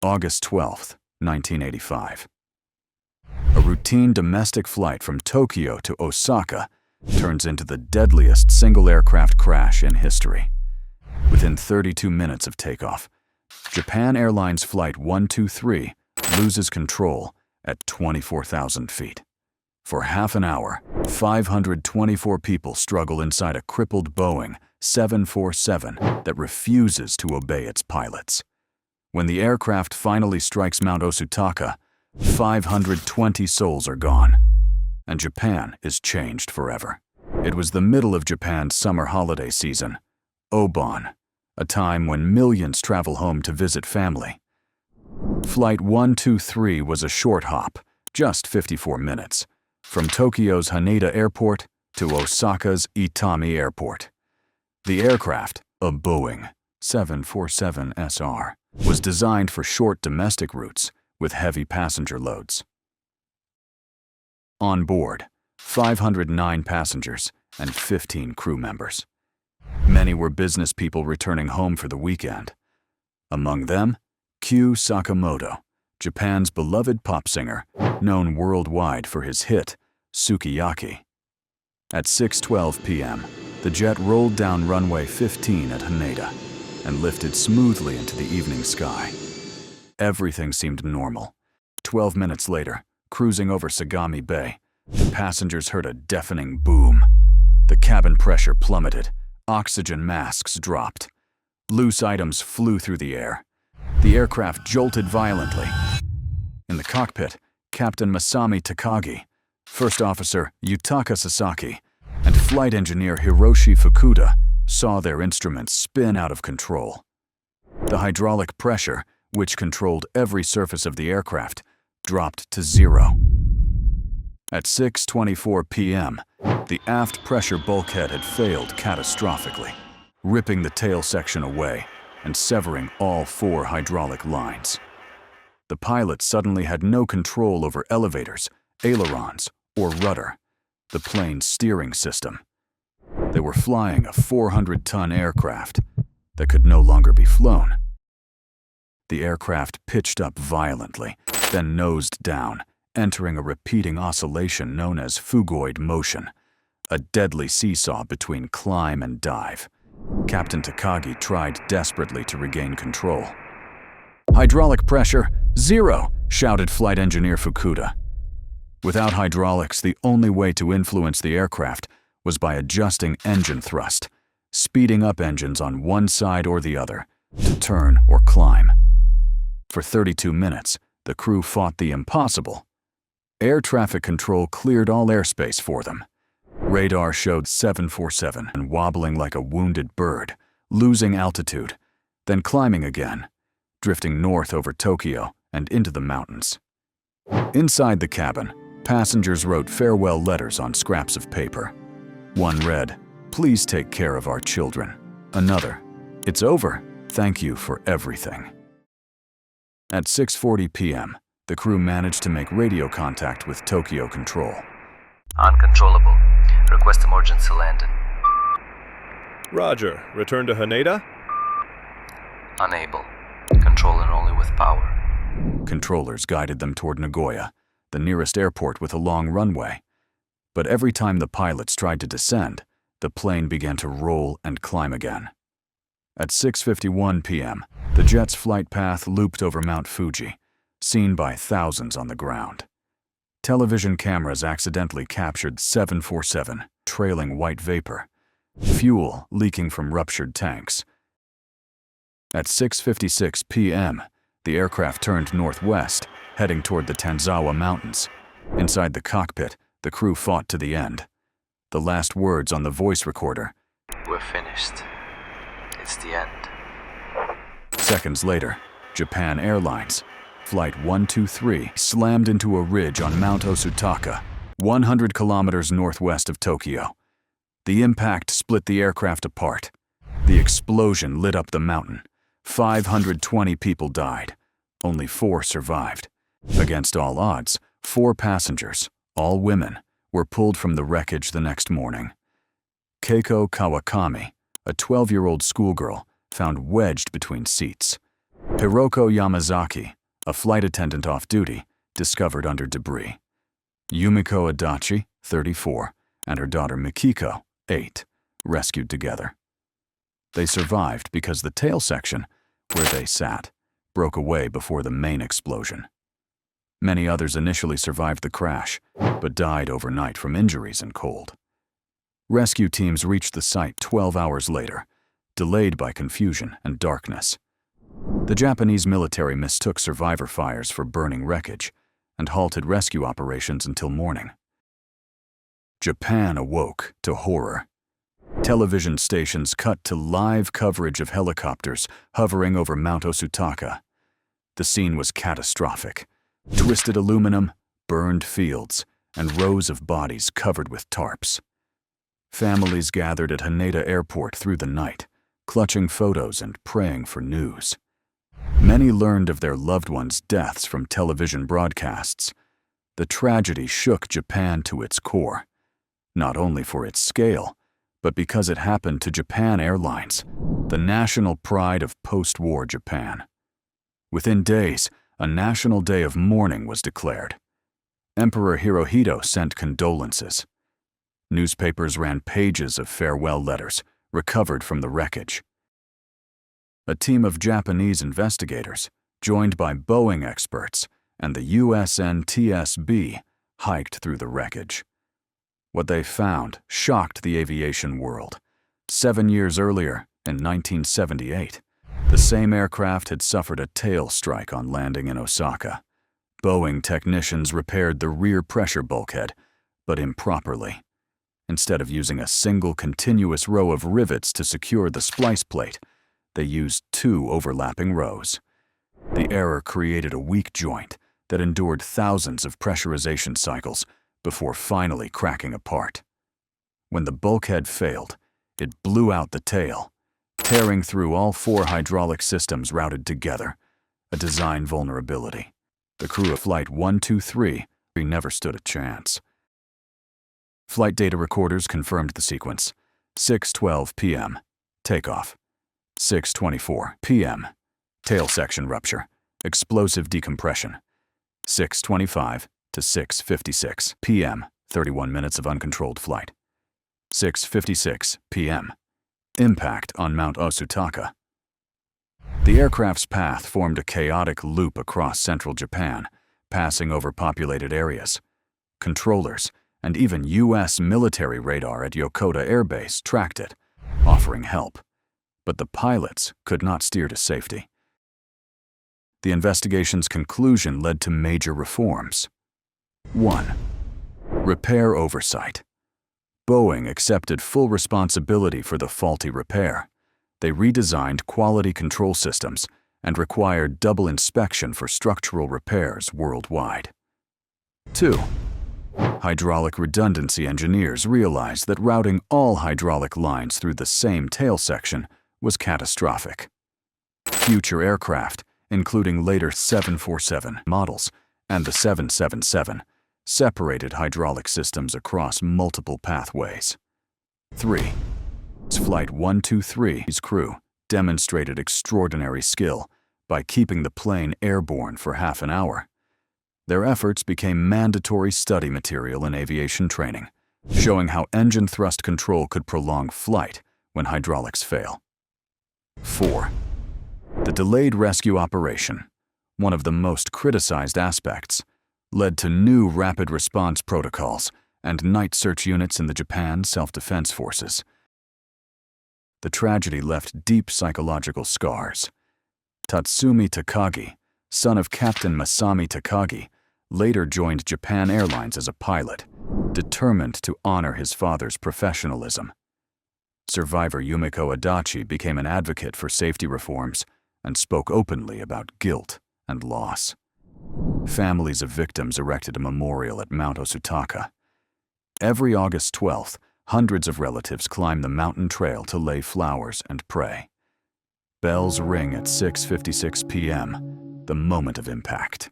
August 12, 1985. A routine domestic flight from Tokyo to Osaka turns into the deadliest single-aircraft crash in history. Within 32 minutes of takeoff, Japan Airlines Flight 123 loses control at 24,000 feet. For half an hour, 524 people struggle inside a crippled Boeing 747 that refuses to obey its pilots. When the aircraft finally strikes Mount Osaka, 520 souls are gone, and Japan is changed forever. It was the middle of Japan's summer holiday season, Obon, a time when millions travel home to visit family. Flight 123 was a short hop, just 54 minutes, from Tokyo's Haneda Airport to Osaka's Itami Airport. The aircraft, a Boeing 747 SR, was designed for short domestic routes with heavy passenger loads. On board, 509 passengers and 15 crew members. Many were business people returning home for the weekend. Among them, Kyu Sakamoto, Japan's beloved pop singer, known worldwide for his hit, Sukiyaki. At 6:12 p.m., the jet rolled down runway 15 at Haneda and lifted smoothly into the evening sky. Everything seemed normal. 12 minutes later, cruising over Sagami Bay, the passengers heard a deafening boom. The cabin pressure plummeted, oxygen masks dropped. Loose items flew through the air. The aircraft jolted violently. In the cockpit, Captain Masami Takagi, First Officer Yutaka Sasaki, and Flight Engineer Hiroshi Fukuda saw their instruments spin out of control. The hydraulic pressure, which controlled every surface of the aircraft, dropped to zero. At 6:24 p.m., the aft pressure bulkhead had failed catastrophically, ripping the tail section away and severing all 4 hydraulic lines. The pilot suddenly had no control over elevators, ailerons, or rudder, the plane's steering system. They were flying a 400-ton aircraft that could no longer be flown. The aircraft pitched up violently, then nosed down, entering a repeating oscillation known as phugoid motion, a deadly seesaw between climb and dive. Captain Takagi tried desperately to regain control. "Hydraulic pressure, 0, shouted Flight Engineer Fukuda. Without hydraulics, the only way to influence the aircraft was by adjusting engine thrust, speeding up engines on one side or the other, to turn or climb. For 32 minutes, the crew fought the impossible. Air traffic control cleared all airspace for them. Radar showed 747 and wobbling like a wounded bird, losing altitude, then climbing again, drifting north over Tokyo and into the mountains. Inside the cabin, passengers wrote farewell letters on scraps of paper. One read, "Please take care of our children." Another, "It's over. Thank you for everything." At 6:40 p.m., the crew managed to make radio contact with Tokyo Control. Uncontrollable. Request emergency landing. Roger. Return to Haneda? Unable. Controlling only with power. Controllers guided them toward Nagoya, the nearest airport with a long runway. But every time the pilots tried to descend, the plane began to roll and climb again. At 6:51 p.m., the jet's flight path looped over Mount Fuji, seen by thousands on the ground. Television cameras accidentally captured 747 trailing white vapor, fuel leaking from ruptured tanks. At 6:56 p.m., the aircraft turned northwest, heading toward the Tanzawa Mountains. Inside the cockpit, the crew fought to the end. The last words on the voice recorder, "We're finished. It's the end." Seconds later, Japan Airlines Flight 123 slammed into a ridge on Mount Osaka, 100 kilometers northwest of Tokyo. The impact split the aircraft apart. The explosion lit up the mountain. 520 people died. Only 4 survived. Against all odds, 4 passengers, all women, were pulled from the wreckage the next morning. Keiko Kawakami, a 12-year-old schoolgirl, found wedged between seats. Hiroko Yamazaki, a flight attendant off duty, discovered under debris. Yumiko Adachi, 34, and her daughter Mikiko, 8, rescued together. They survived because the tail section, where they sat, broke away before the main explosion. Many others initially survived the crash, but died overnight from injuries and cold. Rescue teams reached the site 12 hours later, delayed by confusion and darkness. The Japanese military mistook survivor fires for burning wreckage and halted rescue operations until morning. Japan awoke to horror. Television stations cut to live coverage of helicopters hovering over Mount Osaka. The scene was catastrophic. Twisted aluminum, burned fields, and rows of bodies covered with tarps. Families gathered at Haneda Airport through the night, clutching photos and praying for news. Many learned of their loved ones' deaths from television broadcasts. The tragedy shook Japan to its core, not only for its scale, but because it happened to Japan Airlines, the national pride of post-war Japan. Within days, a national day of mourning was declared. Emperor Hirohito sent condolences. Newspapers ran pages of farewell letters recovered from the wreckage. A team of Japanese investigators, joined by Boeing experts and the USNTSB, hiked through the wreckage. What they found shocked the aviation world. 7 years earlier, in 1978, the same aircraft had suffered a tail strike on landing in Osaka. Boeing technicians repaired the rear pressure bulkhead, but improperly. Instead of using a single continuous row of rivets to secure the splice plate, they used 2 overlapping rows. The error created a weak joint that endured thousands of pressurization cycles before finally cracking apart. When the bulkhead failed, it blew out the tail, tearing through all 4 hydraulic systems routed together, a design vulnerability. The crew of Flight 123 never stood a chance. Flight data recorders confirmed the sequence. 6:12 p.m. Takeoff. 6:24 p.m. Tail section rupture. Explosive decompression. 6:25 to 6:56 p.m. 31 minutes of uncontrolled flight. 6:56 p.m. Impact on Mount Osaka. The aircraft's path formed a chaotic loop across central Japan, passing over populated areas. Controllers and even U.S. military radar at Yokota Air Base tracked it, offering help. But the pilots could not steer to safety. The investigation's conclusion led to major reforms. 1. Repair oversight. Boeing accepted full responsibility for the faulty repair. They redesigned quality control systems and required double inspection for structural repairs worldwide. 2. Hydraulic redundancy engineers realized that routing all hydraulic lines through the same tail section was catastrophic. Future aircraft, including later 747 models and the 777, separated hydraulic systems across multiple pathways. 3. Flight 123's crew demonstrated extraordinary skill by keeping the plane airborne for half an hour. Their efforts became mandatory study material in aviation training, showing how engine thrust control could prolong flight when hydraulics fail. 4. The delayed rescue operation, one of the most criticized aspects, led to new rapid response protocols and night search units in the Japan Self-Defense Forces. The tragedy left deep psychological scars. Tatsumi Takagi, son of Captain Masami Takagi, later joined Japan Airlines as a pilot, determined to honor his father's professionalism. Survivor Yumiko Adachi became an advocate for safety reforms and spoke openly about guilt and loss. Families of victims erected a memorial at Mount Osaka. Every August 12th, hundreds of relatives climb the mountain trail to lay flowers and pray. Bells ring at 6:56 p.m., the moment of impact.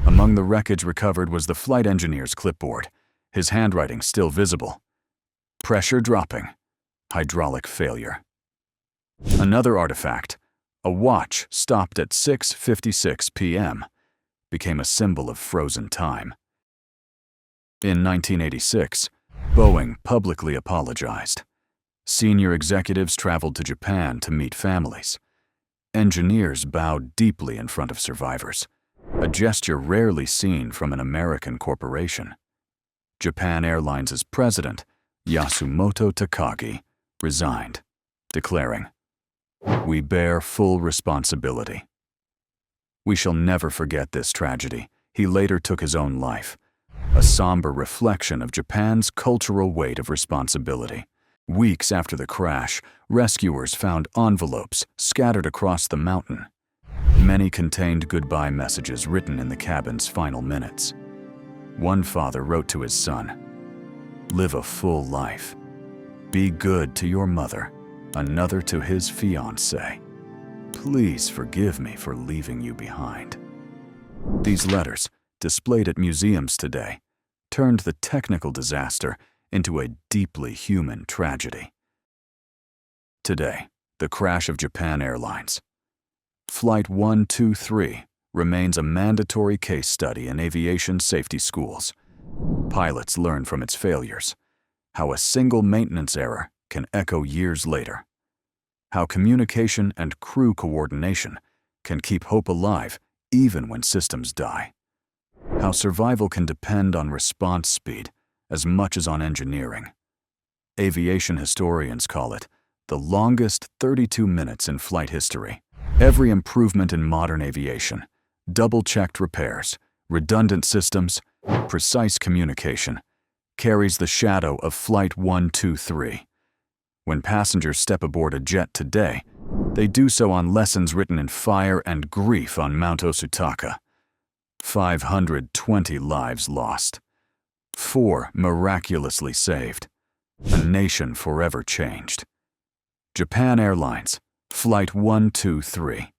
Among the wreckage recovered was the flight engineer's clipboard, his handwriting still visible. Pressure dropping. Hydraulic failure. Another artifact, A watch stopped at 6:56 p.m. became a symbol of frozen time. In 1986, Boeing publicly apologized. Senior executives traveled to Japan to meet families. Engineers bowed deeply in front of survivors, a gesture rarely seen from an American corporation. Japan Airlines' president, Yasumoto Takagi, resigned, declaring, "We bear full responsibility." We shall never forget this tragedy. He later took his own life, a somber reflection of Japan's cultural weight of responsibility. Weeks after the crash, rescuers found envelopes scattered across the mountain. Many contained goodbye messages written in the cabin's final minutes. One father wrote to his son, "Live a full life. Be good to your mother." Another to his fiancée, "Please forgive me for leaving you behind." These letters, displayed at museums today, turned the technical disaster into a deeply human tragedy. Today, the crash of Japan Airlines. Flight 123 remains a mandatory case study in aviation safety schools. Pilots learn from its failures, how a single maintenance error can echo years later, how communication and crew coordination can keep hope alive even when systems die, how survival can depend on response speed as much as on engineering. Aviation historians call it the longest 32 minutes in flight history. Every improvement in modern aviation, double-checked repairs, redundant systems, precise communication, carries the shadow of Flight 123. When passengers step aboard a jet today, they do so on lessons written in fire and grief on Mount Osaka. 520 lives lost. 4 miraculously saved. A nation forever changed. Japan Airlines, Flight 123.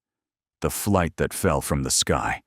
The flight that fell from the sky.